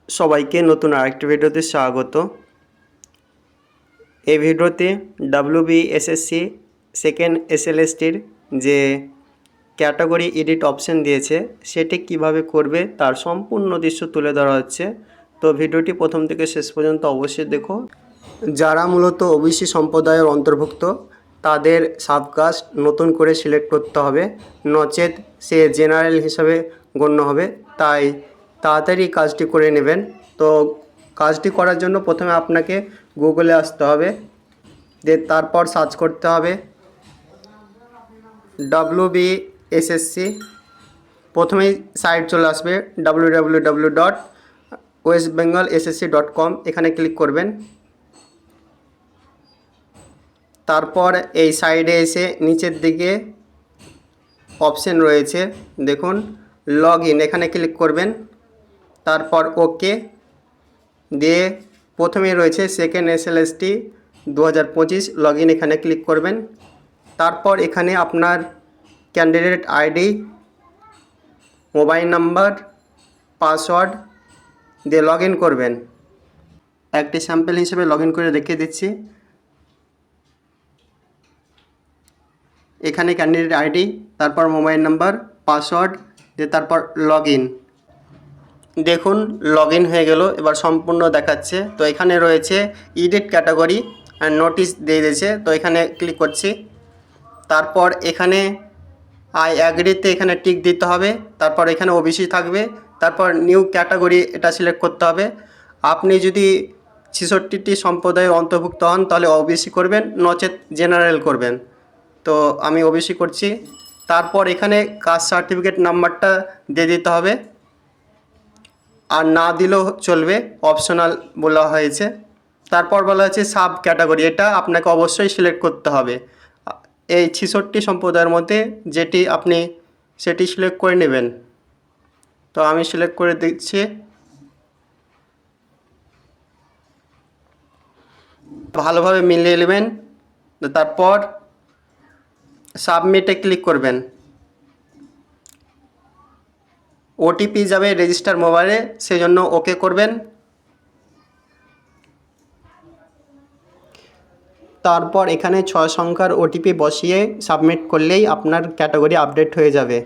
সবাইকে নতুন আরেকটি ভিডিওতে স্বাগত। এই ভিডিওতে WBSSC সেকেন্ড SLSTর যে ক্যাটাগরি এডিট অপশন দিয়েছে সেটি কিভাবে করবে তার সম্পূর্ণ দৃশ্য তুলে ধরা হচ্ছে। তো ভিডিওটি প্রথম থেকে শেষ পর্যন্ত অবশ্যই দেখো। যারা মূলত OBC সম্প্রদায়ের অন্তর্ভুক্ত তাদের সাবকাস্ট নতুন করে সিলেক্ট করতে হবে, নচেত সে জেনারেল হিসাবে গণ্য হবে। তাই তাড়াতাড়ি কাজটি করে নেবেন। তো কাজটি করার জন্য প্রথমে আপনাকে গুগলে আসতে হবে, তারপর সার্চ করতে হবে WBSSC। প্রথমেই সাইট চলে আসবে www.westbengalssc.com, এখানে ক্লিক করবেন। তারপর এই সাইডে এসে নিচের দিকে অপশন রয়েছে, দেখুন লগ ইন, এখানে ক্লিক করবেন। তারপর ওকে দিয়ে প্রথমেই রয়েছে সেকেন্ড SLST 2025 লগ ইন, এখানে ক্লিক করবেন। তারপর এখানে আপনার candidate ID, mobile number, password দিয়ে লগ ইন করবেন। একটি স্যাম্পল হিসেবে লগ ইন করে দেখিয়ে দিচ্ছি। এখানে ক্যান্ডিডেট আইডি, তারপর মোবাইল নাম্বার, পাসওয়ার্ড দিয়ে তারপর লগ ইন। দেখুন লগ ইন হয়ে গেল, এবার সম্পূর্ণ দেখাচ্ছে। তো এখানে রয়েছে এডিট ক্যাটাগরি অ্যান্ড নোটিশ দিয়ে দিয়েছে, তো এখানে ক্লিক করছি। তারপর এখানে আই অ্যাগ্রিতে এখানে টিক দিতে হবে। তারপর এখানে OBC থাকবে, তারপর নিউ ক্যাটাগরি এটা সিলেক্ট করতে হবে। আপনি যদি 66টি সম্প্রদায়ের অন্তর্ভুক্ত হন তাহলে OBC করবেন, নচেত জেনারেল করবেন। তো আমি OBC করছি। তারপর এখানে কাস্ট সার্টিফিকেট নাম্বারটা দিয়ে দিতে হবে, আর না দিলেও চলবে, অপশনাল বলা হয়েছে। তারপর বলা হয়েছে সাব ক্যাটাগরি, এটা আপনাকে অবশ্যই সিলেক্ট করতে হবে। এই 66টি সম্প্রদায়ের মধ্যে যেটি আপনি সেটি সিলেক্ট করে নেবেন। তো আমি সিলেক্ট করে দিচ্ছি। ভালোভাবে মিলিয়ে নেবেন, তারপর সাবমিটে ক্লিক করবেন। OTP যাবে রেজিস্টার মোবাইলে, সেজন্য ওকে করবেন। তারপর এখানে 6 সংখ্যার OTP বসিয়ে সাবমিট করলেই আপনার ক্যাটাগরি আপডেট হয়ে যাবে।